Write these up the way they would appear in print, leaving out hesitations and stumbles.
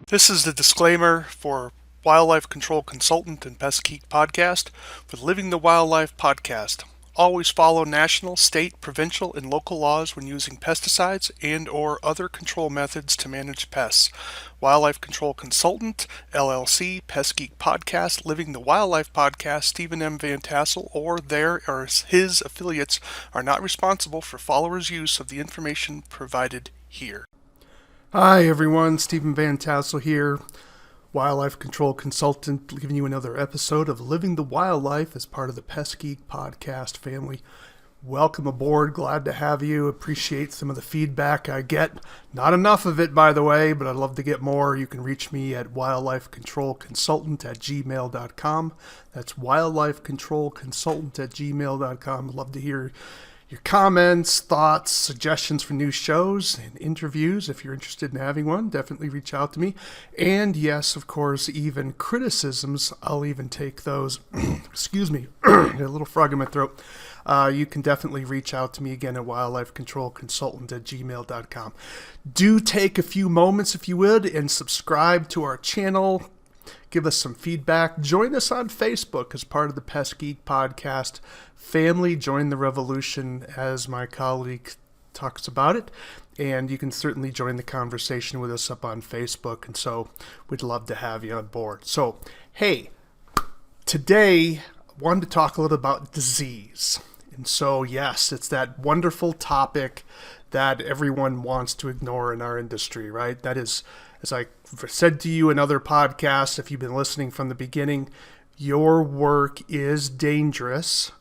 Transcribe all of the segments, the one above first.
This is the disclaimer for Wildlife Control Consultant and Pest Geek Podcast for the Living the Wildlife podcast. Always follow national, state, provincial, and local laws when using pesticides and or other control methods to manage pests. Wildlife Control Consultant, LLC, Pest Geek Podcast, Living the Wildlife Podcast, Stephen M. Vantassel, or their or his affiliates are not responsible for followers' use of the information provided here. Hi everyone, Stephen Vantassel here, Wildlife Control Consultant, giving you another episode of Living the Wildlife as part of the Pest Geek Podcast family. Welcome aboard, glad to have you, appreciate some of the feedback I get. Not enough of it, by the way, but I'd love to get more. You can reach me at wildlifecontrolconsultant@gmail.com. That's wildlifecontrolconsultant@gmail.com. I'd love to hear your comments, thoughts, suggestions for new shows and interviews. If you're interested in having one, definitely reach out to me. And yes, of course, even criticisms, I'll even take those. Excuse me, a little frog in my throat. You can definitely reach out to me again at wildlifecontrolconsultant@gmail.com. Do take a few moments, if you would, and subscribe to our channel. Give us some feedback. Join us on Facebook as part of the Pest Geek Podcast family. Join the revolution, as my colleague talks about it. And you can certainly join the conversation with us up on Facebook. And so we'd love to have you on board. So, hey, today I wanted to talk a little about disease. And so, yes, it's that wonderful topic that everyone wants to ignore in our industry, right? That is, as I said to you in other podcasts, if you've been listening from the beginning, your work is dangerous.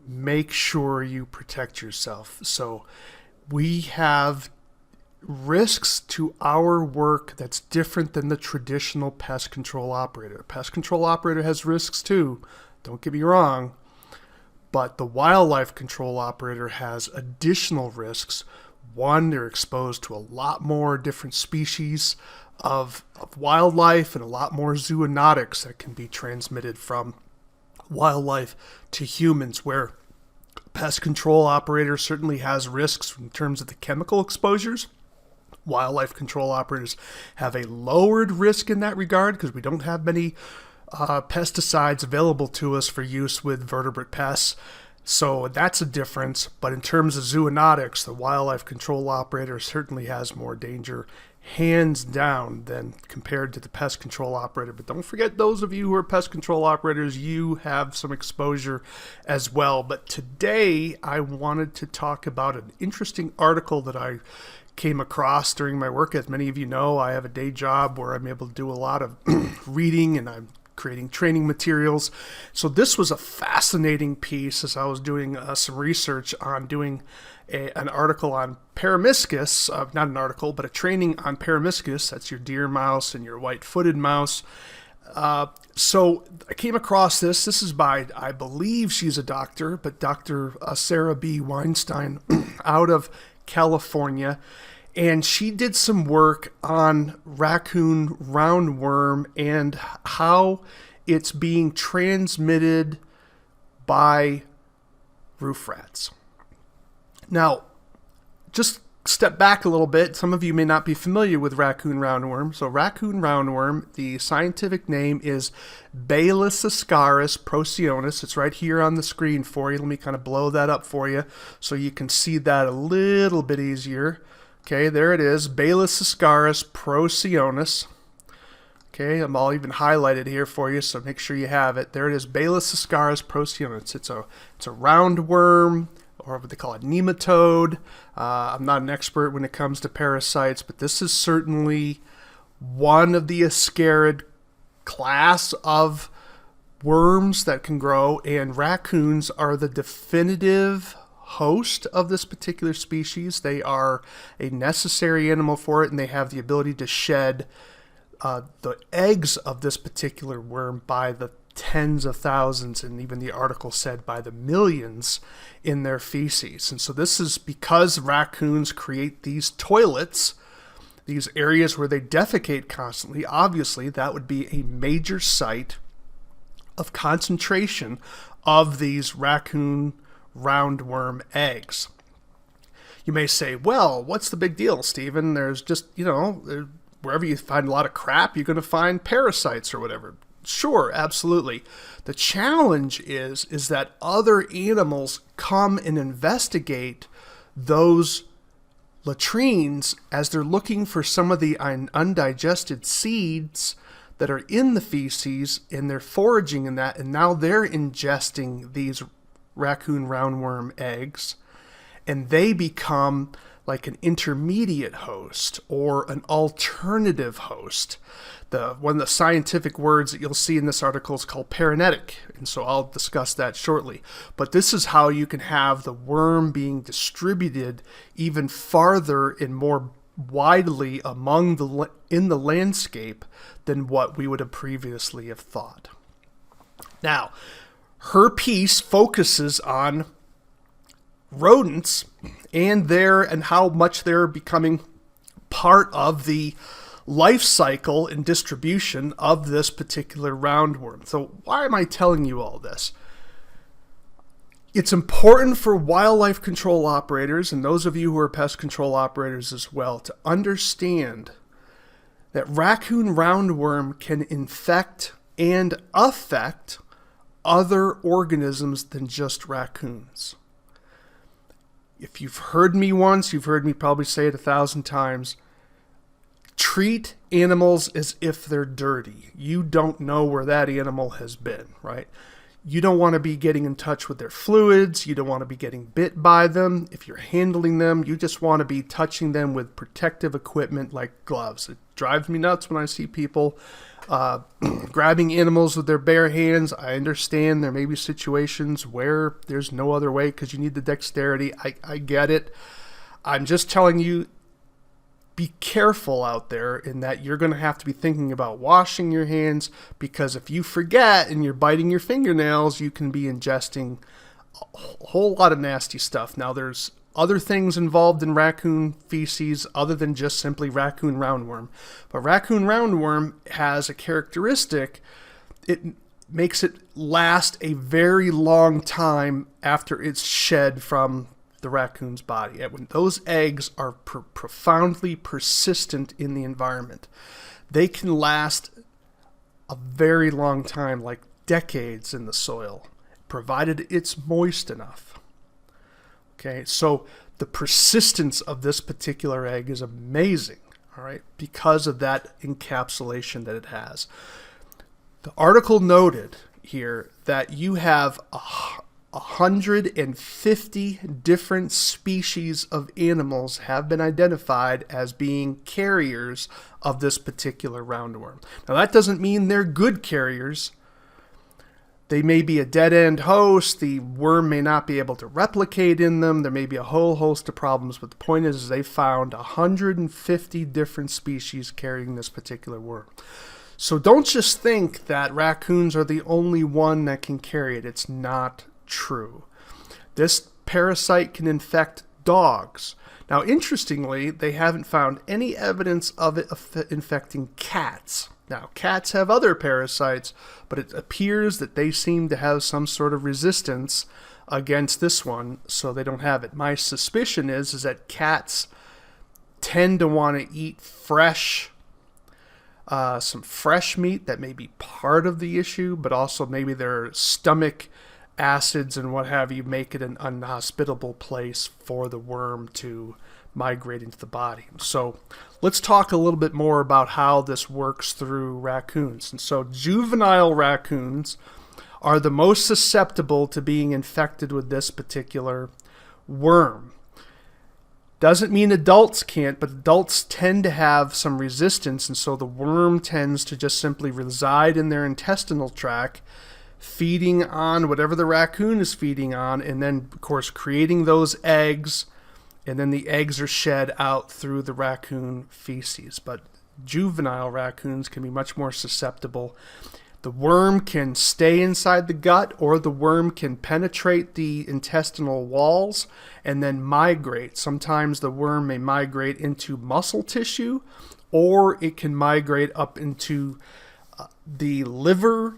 Make sure you protect yourself. So we have risks to our work that's different than the traditional pest control operator. Pest control operator has risks too, don't get me wrong, but the wildlife control operator has additional risks. One, they're exposed to a lot more different species of wildlife and a lot more zoonotics that can be transmitted from wildlife to humans, where pest control operator certainly has risks in terms of the chemical exposures. Wildlife control operators have a lowered risk in that regard because we don't have many pesticides available to us for use with vertebrate pests. So that's a difference. But in terms of zoonotics, the wildlife control operator certainly has more danger, hands down, than compared to the pest control operator. But don't forget, those of you who are pest control operators, you have some exposure as well. But today I wanted to talk about an interesting article that I came across during my work. As many of you know, I have a day job where I'm able to do a lot of reading, and I'm creating training materials. So this was a fascinating piece as I was doing some research on doing an article on Peromyscus, not an article, but a training on Peromyscus. That's your deer mouse and your white-footed mouse. So I came across this. This is by, I believe she's a doctor, but Dr. Sarah B. Weinstein out of California. And she did some work on raccoon roundworm and how it's being transmitted by roof rats. Now, just step back a little bit. Some of you may not be familiar with raccoon roundworm. So raccoon roundworm, the scientific name is Balasiscaris procyon. It's right here on the screen for you. Let me kind of blow that up for you so you can see that a little bit easier. Okay, there it is, Balasiscaris procyon. Okay, I'll even highlight it here for you, so make sure you have it. There it is, Balasiscaris procyon. It's a roundworm, or what they call a nematode. I'm not an expert when it comes to parasites, but this is certainly one of the ascarid class of worms that can grow, and raccoons are the definitive host of this particular species. They are a necessary animal for it, and they have the ability to shed the eggs of this particular worm by the tens of thousands, and even the article said by the millions in their feces. And so this is because raccoons create these toilets, these areas where they defecate constantly. Obviously, that would be a major site of concentration of these raccoon roundworm eggs. You may say, well, what's the big deal, Stephen? There's just, wherever you find a lot of crap, you're going to find parasites or whatever. Sure, absolutely. The challenge is that other animals come and investigate those latrines as they're looking for some of the undigested seeds that are in the feces, and they're foraging in that, and now they're ingesting these raccoon roundworm eggs, and they become like an intermediate host or an alternative host. One of the scientific words that you'll see in this article is called paranetic, and so I'll discuss that shortly. But this is how you can have the worm being distributed even farther and more widely in the landscape than what we would have previously have thought. Now, her piece focuses on rodents and how much they're becoming part of the life cycle and distribution of this particular roundworm. So why am I telling you all this? It's important for wildlife control operators and those of you who are pest control operators as well to understand that raccoon roundworm can infect and affect other organisms than just raccoons. If you've heard me once, you've heard me probably say it 1,000 times. Treat animals as if they're dirty. You don't know where that animal has been, right? You don't want to be getting in touch with their fluids. You don't want to be getting bit by them. If you're handling them, you just want to be touching them with protective equipment like gloves. It drives me nuts when I see people grabbing animals with their bare hands. I understand there may be situations where there's no other way because you need the dexterity. I get it. I'm just telling you, be careful out there in that you're going to have to be thinking about washing your hands, because if you forget and you're biting your fingernails, you can be ingesting a whole lot of nasty stuff. Now, there's other things involved in raccoon feces other than just simply raccoon roundworm. But raccoon roundworm has a characteristic. It makes it last a very long time after it's shed from the raccoon's body. When those eggs are profoundly persistent in the environment, they can last a very long time, like decades in the soil, provided it's moist enough. Okay, so the persistence of this particular egg is amazing, all right, because of that encapsulation that it has. The article noted here that you have 150 different species of animals have been identified as being carriers of this particular roundworm. Now, that doesn't mean they're good carriers. They may be a dead-end host. The worm may not be able to replicate in them. There may be a whole host of problems, but the point is they found 150 different species carrying this particular worm. So don't just think that raccoons are the only one that can carry it. It's not true. This parasite can infect dogs. Now, interestingly, they haven't found any evidence of it infecting cats. Now, cats have other parasites, but it appears that they seem to have some sort of resistance against this one, so they don't have it. My suspicion is that cats tend to want to eat some fresh meat. That may be part of the issue, but also maybe their stomach acids and what have you make it an unhospitable place for the worm to migrate into the body. So let's talk a little bit more about how this works through raccoons. And so juvenile raccoons are the most susceptible to being infected with this particular worm. Doesn't mean adults can't, but adults tend to have some resistance, and so the worm tends to just simply reside in their intestinal tract, feeding on whatever the raccoon is feeding on, and then, of course, creating those eggs, and then the eggs are shed out through the raccoon feces. But juvenile raccoons can be much more susceptible. The worm can stay inside the gut, or the worm can penetrate the intestinal walls and then migrate. Sometimes the worm may migrate into muscle tissue, or it can migrate up into the liver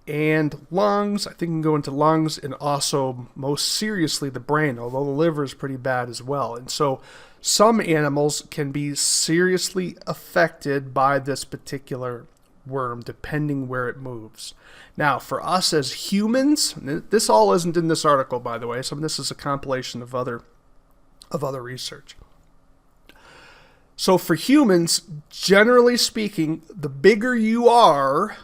and lungs. I think it can go into lungs, and also most seriously the brain, although the liver is pretty bad as well. And so some animals can be seriously affected by this particular worm, depending where it moves. Now, for us as humans, this all isn't in this article, by the way. Some of this is a compilation of other research. So for humans, generally speaking, the bigger you are,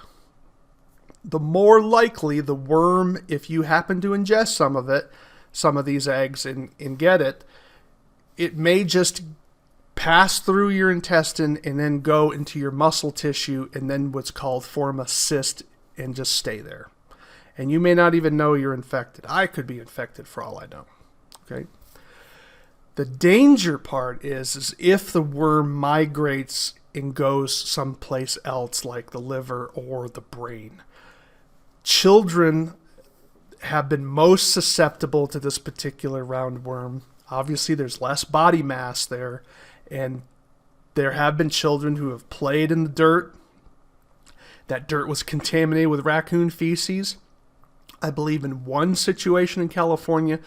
the more likely the worm, if you happen to ingest some of these eggs and get it, it may just pass through your intestine and then go into your muscle tissue and then what's called form a cyst and just stay there. And you may not even know you're infected. I could be infected for all I know. Okay. The danger part is if the worm migrates and goes someplace else like the liver or the brain. Children have been most susceptible to this particular roundworm. Obviously, there's less body mass there, and there have been children who have played in the dirt. That dirt was contaminated with raccoon feces. I believe in one situation in California,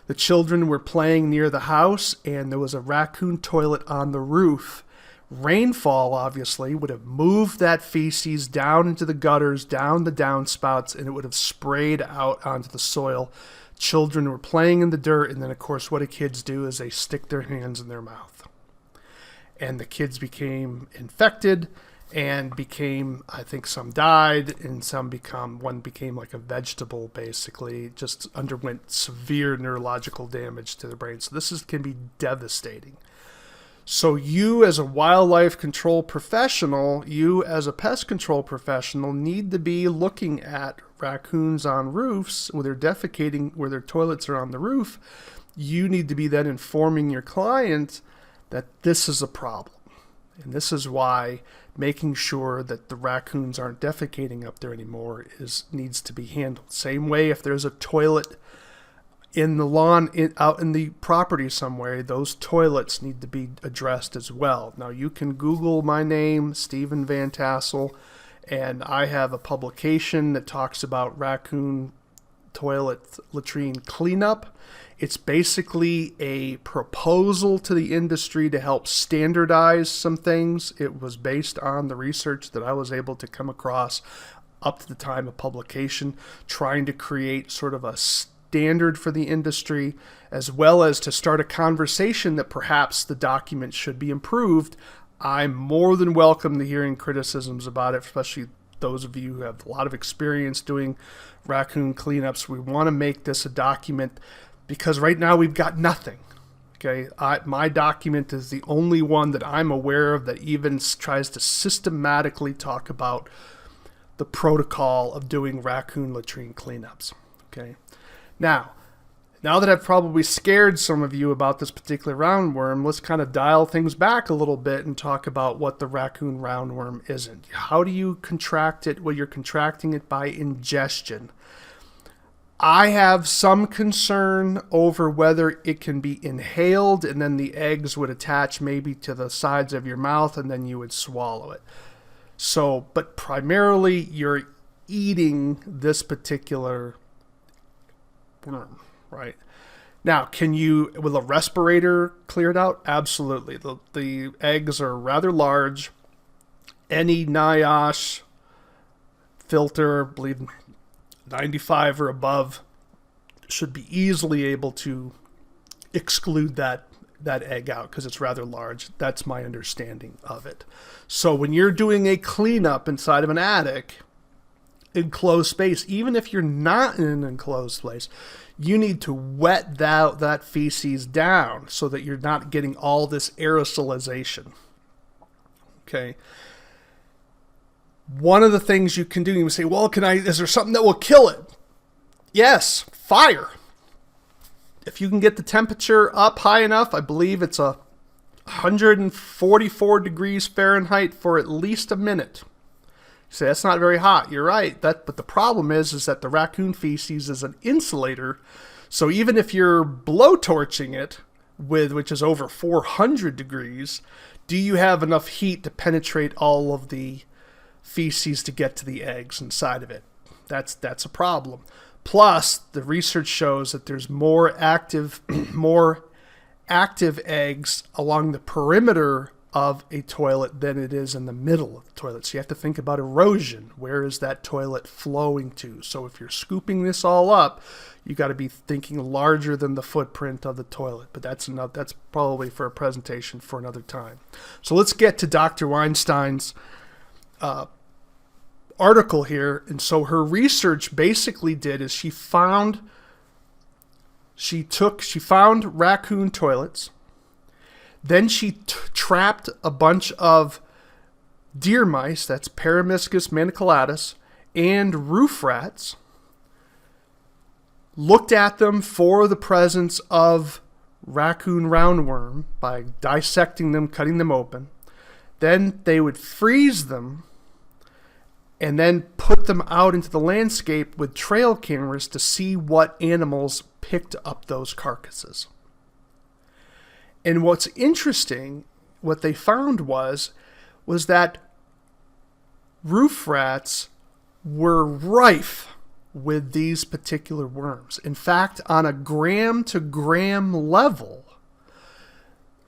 the children were playing near the house, and there was a raccoon toilet on the roof. Rainfall, obviously, would have moved that feces down into the gutters, down the downspouts, and it would have sprayed out onto the soil. Children were playing in the dirt, and then, of course, what do kids do is they stick their hands in their mouth. And the kids became infected and became, I think some died, and one became like a vegetable, basically, just underwent severe neurological damage to the brain. So this can be devastating. So you as a wildlife control professional, you as a pest control professional need to be looking at raccoons on roofs where they're defecating, where their toilets are on the roof. You need to be then informing your client that this is a problem. And this is why making sure that the raccoons aren't defecating up there anymore needs to be handled. Same way if there's a toilet in the lawn, out in the property somewhere, those toilets need to be addressed as well. Now, you can Google my name, Stephen Vantassel, and I have a publication that talks about raccoon toilet latrine cleanup. It's basically a proposal to the industry to help standardize some things. It was based on the research that I was able to come across up to the time of publication, trying to create sort of a standard for the industry, as well as to start a conversation that perhaps the document should be improved. I'm more than welcome to hearing criticisms about it, especially those of you who have a lot of experience doing raccoon cleanups. We want to make this a document because right now we've got nothing. Okay, my document is the only one that I'm aware of that even tries to systematically talk about the protocol of doing raccoon latrine cleanups. Okay. Now that I've probably scared some of you about this particular roundworm, let's kind of dial things back a little bit and talk about what the raccoon roundworm isn't. How do you contract it? Well, you're contracting it by ingestion. I have some concern over whether it can be inhaled and then the eggs would attach maybe to the sides of your mouth and then you would swallow it. So, but primarily you're eating this particular worm, right? Now, can you, with a respirator, clear it out? Absolutely. The eggs are rather large. Any NIOSH filter, I believe 95 or above, should be easily able to exclude that egg out because it's rather large. That's my understanding of it. So when you're doing a cleanup inside of an attic, enclosed space, even if you're not in an enclosed place, you need to wet that feces down so that you're not getting all this aerosolization. Okay. One of the things you can do, you say, well, is there something that will kill it? Yes, fire. If you can get the temperature up high enough, I believe it's 144 degrees Fahrenheit for at least a minute. You say, that's not very hot. You're right. But the problem is that the raccoon feces is an insulator. So even if you're blowtorching it, which is over 400 degrees, do you have enough heat to penetrate all of the feces to get to the eggs inside of it? That's a problem. Plus, the research shows that there's more active active eggs along the perimeter of a toilet than it is in the middle of the toilet. So you have to think about erosion. Where is that toilet flowing to? So if you're scooping this all up, you got to be thinking larger than the footprint of the toilet. But that's probably for a presentation for another time. So let's get to Dr. Weinstein's article here. And so her research basically did is she found raccoon toilets. Then she trapped a bunch of deer mice, that's Paramyscus maniculatus, and roof rats, looked at them for the presence of raccoon roundworm by dissecting them, cutting them open. Then they would freeze them and then put them out into the landscape with trail cameras to see what animals picked up those carcasses. And what's interesting, what they found was that roof rats were rife with these particular worms. In fact, on a gram to gram level,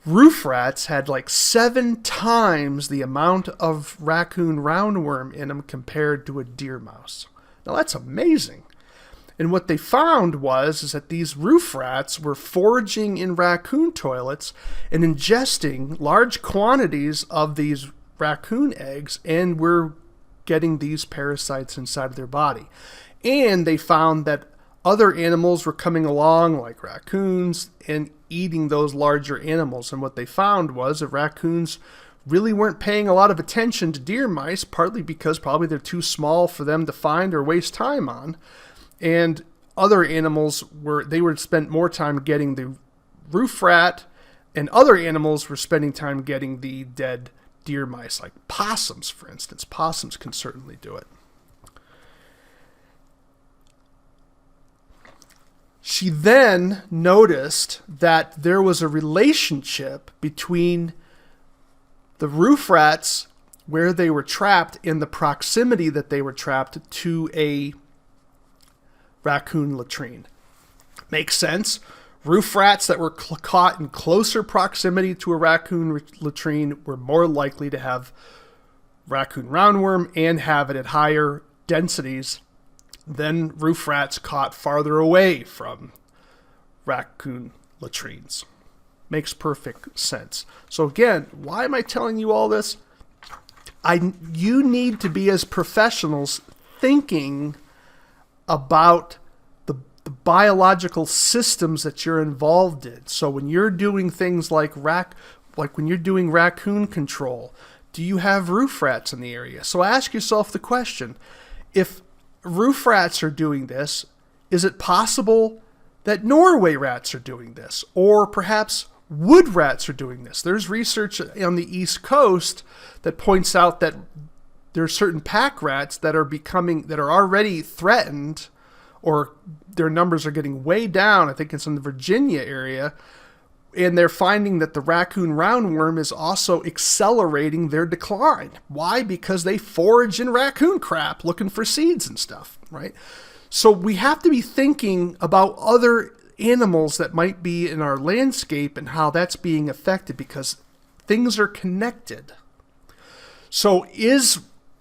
roof rats had like 7 times the amount of raccoon roundworm in them compared to a deer mouse. Now that's amazing. And what they found is that these roof rats were foraging in raccoon toilets and ingesting large quantities of these raccoon eggs, and were getting these parasites inside of their body. And they found that other animals were coming along, like raccoons, and eating those larger animals. And what they found was that raccoons really weren't paying a lot of attention to deer mice, partly because probably they're too small for them to find or waste time on. And other animals would spend more time getting the roof rat, and other animals were spending time getting the dead deer mice, like possums, for instance. Possums can certainly do it. She then noticed that there was a relationship between the roof rats where they were trapped and the proximity that they were trapped to a raccoon latrine. Makes sense. Roof rats that were caught in closer proximity to a raccoon latrine were more likely to have raccoon roundworm and have it at higher densities than roof rats caught farther away from raccoon latrines. Makes perfect sense. So again, why am I telling you all this? You need to be, as professionals, thinking about the biological systems that you're involved in. So when you're doing things like when you're doing raccoon control, do you have roof rats in the area? So ask yourself the question, if roof rats are doing this, is it possible that Norway rats are doing this? Or perhaps wood rats are doing this? There's research on the East Coast that points out that there are certain pack rats that are already threatened, or their numbers are getting way down. I think it's in the Virginia area. And they're finding that the raccoon roundworm is also accelerating their decline. Why? Because they forage in raccoon crap looking for seeds and stuff, right? So we have to be thinking about other animals that might be in our landscape and how that's being affected, because things are connected. So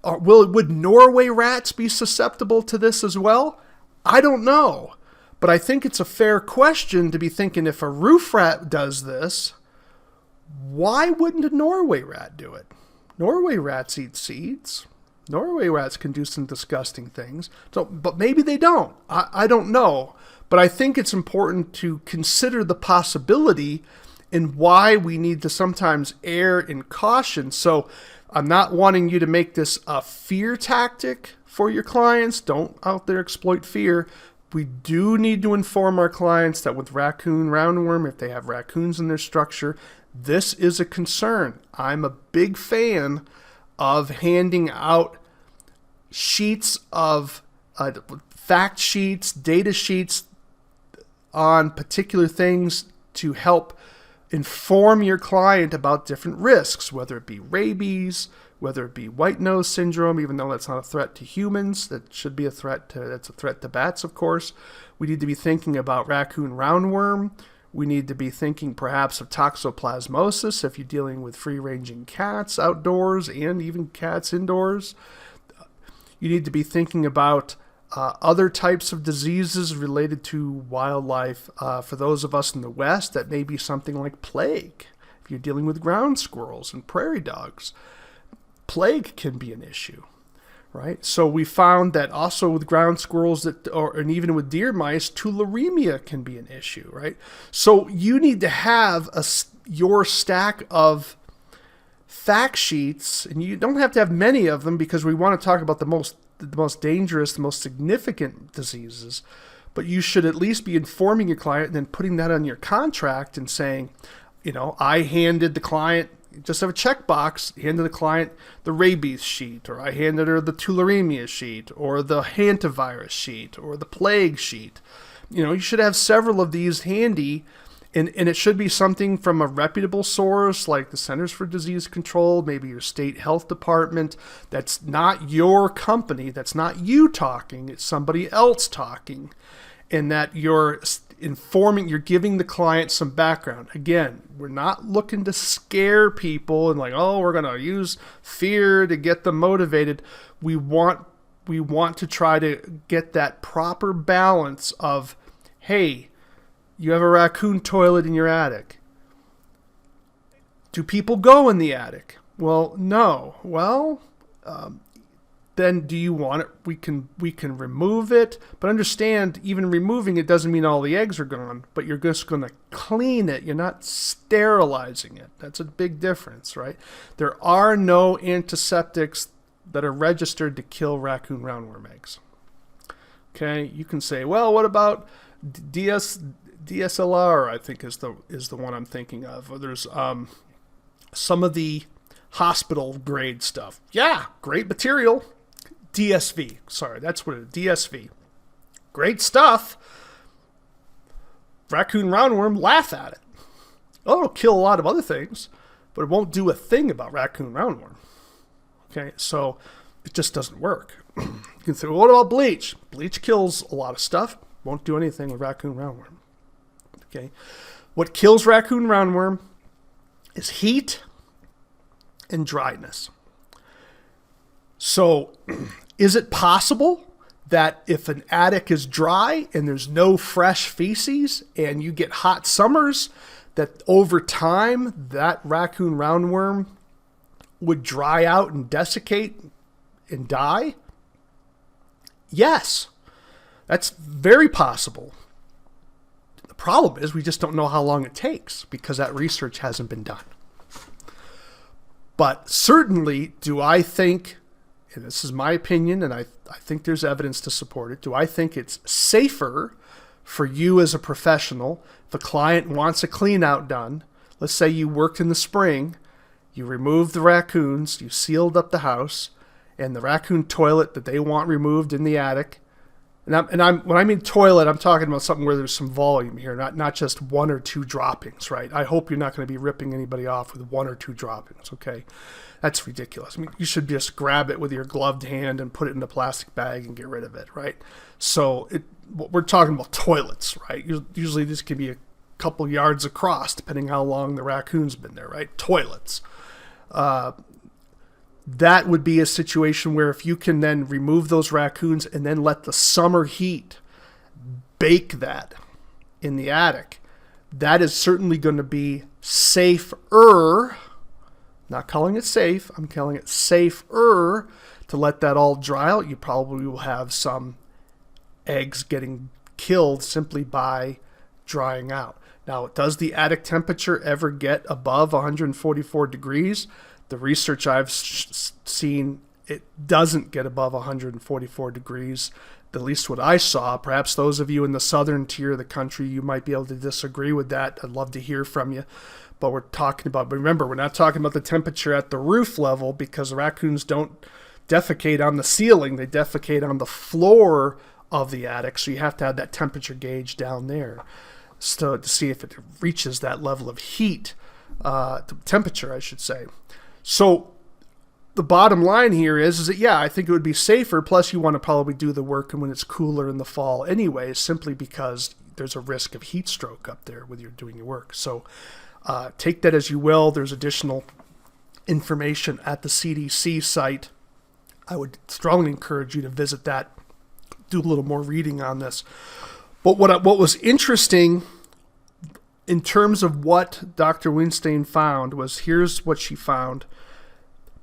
would Norway rats be susceptible to this as well? I don't know. But I think it's a fair question to be thinking, if a roof rat does this, why wouldn't a Norway rat do it? Norway rats eat seeds. Norway rats can do some disgusting things. But maybe they don't. I don't know. But I think it's important to consider the possibility and why we need to sometimes err in caution. So I'm not wanting you to make this a fear tactic for your clients. Don't out there exploit fear. We do need to inform our clients that with raccoon roundworm, if they have raccoons in their structure, this is a concern. I'm a big fan of handing out sheets of fact sheets, data sheets on particular things to help inform your client about different risks, whether it be rabies, whether it be white nose syndrome, even though that's not a threat to humans, that's a threat to bats, of course. We need to be thinking about raccoon roundworm. We need to be thinking perhaps of toxoplasmosis if you're dealing with free-ranging cats outdoors and even cats indoors. You need to be thinking about other types of diseases related to wildlife. For those of us in the West, that may be something like plague. If you're dealing with ground squirrels and prairie dogs, plague can be an issue. Right, so we found that also with ground squirrels and even with deer mice, tularemia can be an issue. Right, so you need to have your stack of fact sheets, and you don't have to have many of them because we want to talk about the most dangerous, the most significant diseases. But you should at least be informing your client and then putting that on your contract and saying, I handed the client. Just have a checkbox, handed the client the rabies sheet, or I handed her the tularemia sheet, or the hantavirus sheet, or the plague sheet. You should have several of these handy, and it should be something from a reputable source like the Centers for Disease Control, maybe your state health department. That's not your company, that's not you talking, it's somebody else talking, and that you're giving the client some background. Again, we're not looking to scare people and we're going to use fear to get them motivated. We want to try to get that proper balance of, hey, you have a raccoon toilet in your attic. Do people go in the attic? Well, no. Well, then do you want it? We can remove it, but understand, even removing it doesn't mean all the eggs are gone, but you're just going to clean it. You're not sterilizing it. That's a big difference, right? There are no antiseptics that are registered to kill raccoon roundworm eggs. Okay, you can say, well, what about DSLR? I think is the one I'm thinking of. Or there's some of the hospital grade stuff. Yeah, great material. DSV. Sorry, that's what it is. DSV. Great stuff. Raccoon roundworm, laugh at it. Oh, it'll kill a lot of other things, but it won't do a thing about raccoon roundworm. Okay, so it just doesn't work. You can say, well, what about bleach? Bleach kills a lot of stuff. Won't do anything with raccoon roundworm. Okay, what kills raccoon roundworm is heat and dryness. So, is it possible that if an attic is dry and there's no fresh feces and you get hot summers, that over time that raccoon roundworm would dry out and desiccate and die? Yes, that's very possible. The problem is we just don't know how long it takes because that research hasn't been done. But certainly, do I think, and this is my opinion, and I think there's evidence to support it, do I think it's safer for you as a professional, if a client wants a clean out done, let's say you worked in the spring, you removed the raccoons, you sealed up the house, and the raccoon toilet that they want removed in the attic, and when I mean toilet, I'm talking about something where there's some volume here, not just one or two droppings, right? I hope you're not going to be ripping anybody off with one or two droppings, okay? That's ridiculous. I mean, you should just grab it with your gloved hand and put it in a plastic bag and get rid of it, right? So we're talking about toilets, right? Usually this can be a couple yards across, depending how long the raccoon's been there, right? Toilets. That would be a situation where if you can then remove those raccoons and then let the summer heat bake that in the attic, that is certainly going to be safer. Not calling it safe, I'm calling it safer to let that all dry out. You probably will have some eggs getting killed simply by drying out. Now, does the attic temperature ever get above 144 degrees? The research I've seen, it doesn't get above 144 degrees, at least what I saw. Perhaps those of you in the southern tier of the country, you might be able to disagree with that. I'd love to hear from you. But remember, we're not talking about the temperature at the roof level because raccoons don't defecate on the ceiling. They defecate on the floor of the attic. So you have to have that temperature gauge down there to see if it reaches that level of heat, temperature, I should say. So the bottom line here is that, yeah, I think it would be safer. Plus, you want to probably do the work when it's cooler in the fall anyway, simply because there's a risk of heat stroke up there when you're doing your work. So take that as you will. There's additional information at the CDC site. I would strongly encourage you to visit that, do a little more reading on this. But what was interesting in terms of what Dr. Winstein found was, here's what she found.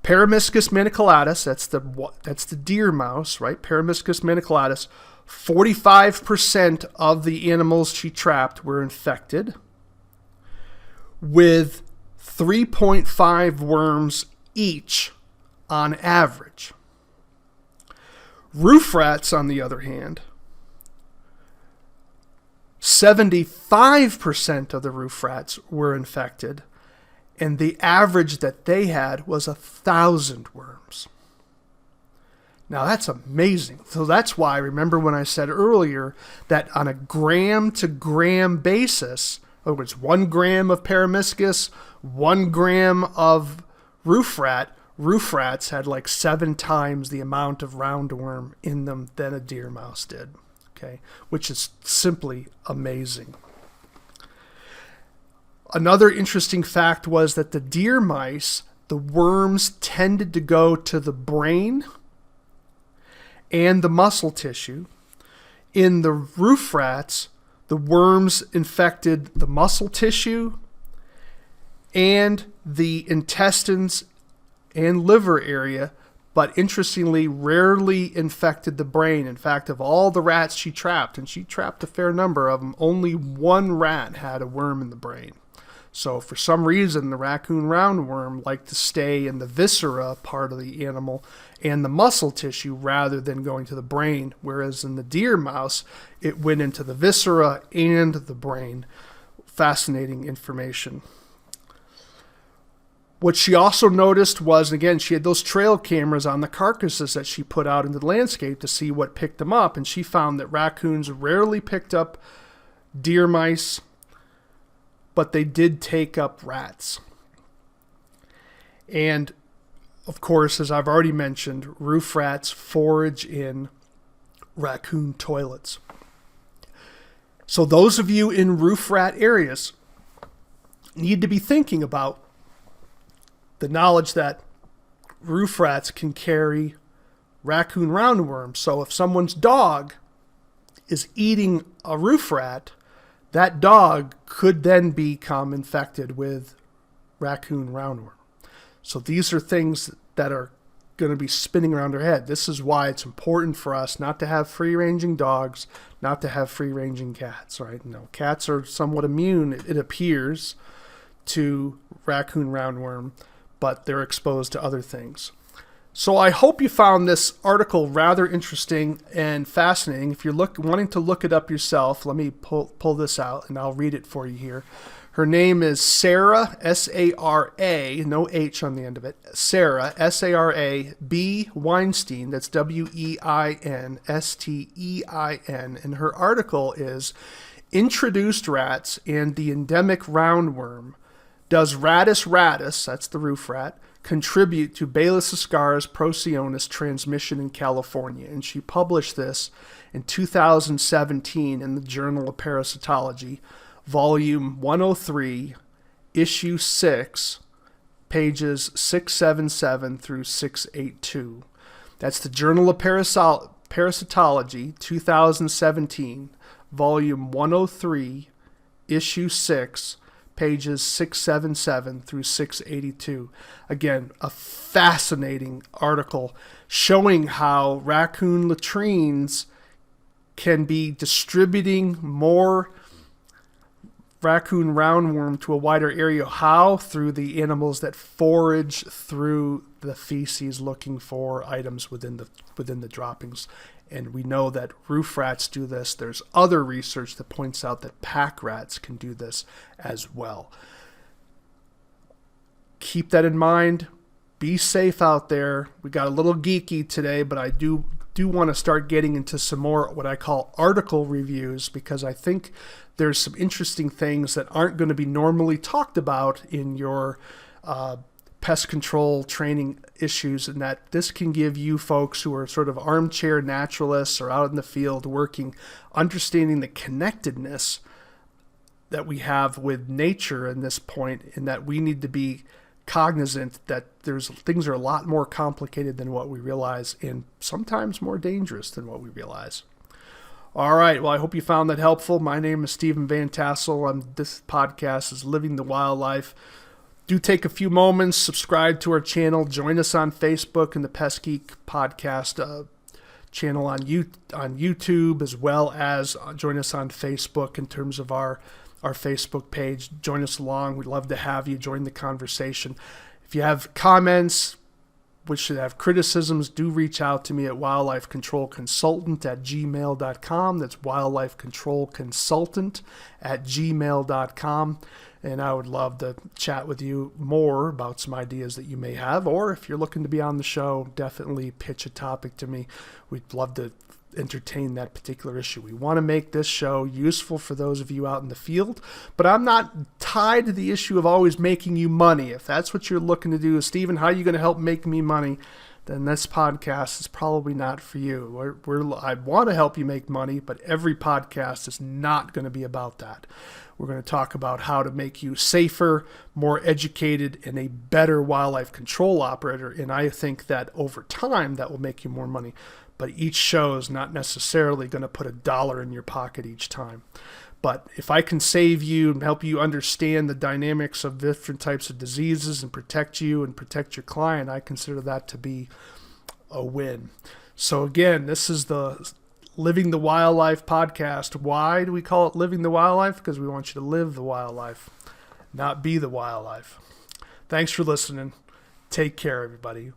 Paramiscus maniculatus, that's the deer mouse, right? Paramiscus maniculatus, 45% of the animals she trapped were infected with 3.5 worms each on average. Roof rats, on the other hand, 75% of the roof rats were infected, and the average that they had was 1,000 worms. Now that's amazing. So that's why, remember when I said earlier that on a gram to gram basis, in other words, 1 gram of Paramiscus, 1 gram of roof rats had like 7 times the amount of roundworm in them than a deer mouse did. Okay, which is simply amazing. Another interesting fact was that the deer mice, the worms tended to go to the brain and the muscle tissue. In the roof rats, the worms infected the muscle tissue and the intestines and liver area, but interestingly, rarely infected the brain. In fact, of all the rats she trapped, and she trapped a fair number of them, only 1 rat had a worm in the brain. So for some reason, the raccoon roundworm liked to stay in the viscera part of the animal and the muscle tissue rather than going to the brain, whereas in the deer mouse, it went into the viscera and the brain. Fascinating information. What she also noticed was, again, she had those trail cameras on the carcasses that she put out into the landscape to see what picked them up, and she found that raccoons rarely picked up deer mice, but they did take up rats. And, of course, as I've already mentioned, roof rats forage in raccoon toilets. So those of you in roof rat areas need to be thinking about the knowledge that roof rats can carry raccoon roundworm. So if someone's dog is eating a roof rat, that dog could then become infected with raccoon roundworm. So these are things that are going to be spinning around our head. This is why it's important for us not to have free-ranging dogs, not to have free-ranging cats, right? No, cats are somewhat immune, it appears, to raccoon roundworm, but they're exposed to other things. So I hope you found this article rather interesting and fascinating. If you're wanting to look it up yourself, let me pull this out and I'll read it for you here. Her name is Sarah, S-A-R-A, no H on the end of it, Sarah, S-A-R-A, B. Weinstein, that's W-E-I-N-S-T-E-I-N, and her article is Introduced Rats and the Endemic Roundworm. Does Rattus rattus, that's the roof rat, contribute to Balis ascaris procyonis transmission in California? And she published this in 2017 in the Journal of Parasitology, volume 103, issue 6, pages 677 through 682. That's the Journal of Parasitology, 2017, volume 103, issue 6, pages 677 through 682. Again, a fascinating article showing how raccoon latrines can be distributing more raccoon roundworm to a wider area. How? Through the animals that forage through the feces looking for items within the droppings. And we know that roof rats do this. There's other research that points out that pack rats can do this as well. Keep that in mind. Be safe out there. We got a little geeky today, but I do want to start getting into some more what I call article reviews, because I think there's some interesting things that aren't going to be normally talked about in your pest control training issues, and that this can give you folks who are sort of armchair naturalists or out in the field working, understanding the connectedness that we have with nature in this point, and that we need to be cognizant that things are a lot more complicated than what we realize, and sometimes more dangerous than what we realize. All right, well, I hope you found that helpful. My name is Stephen Vantassel. This podcast is Living the Wildlife. Do take a few moments, subscribe to our channel, join us on Facebook and the Pest Geek podcast channel on YouTube, as well as join us on Facebook in terms of our Facebook page. Join us along. We'd love to have you join the conversation. If you have comments, which should have criticisms, do reach out to me at wildlifecontrolconsultant@gmail.com. That's wildlifecontrolconsultant@gmail.com. And I would love to chat with you more about some ideas that you may have. Or if you're looking to be on the show, definitely pitch a topic to me. We'd love to entertain that particular issue. We want to make this show useful for those of you out in the field, but I'm not tied to the issue of always making you money. If that's what you're looking to do, Stephen, how are you going to help make me money? Then this podcast is probably not for you. I want to help you make money, but every podcast is not going to be about that. We're going to talk about how to make you safer, more educated, and a better wildlife control operator. And I think that over time, that will make you more money. But each show is not necessarily going to put $1 in your pocket each time. But if I can save you and help you understand the dynamics of different types of diseases and protect you and protect your client, I consider that to be a win. So again, this is the Living the Wildlife podcast. Why do we call it Living the Wildlife? Because we want you to live the wildlife, not be the wildlife. Thanks for listening. Take care, everybody.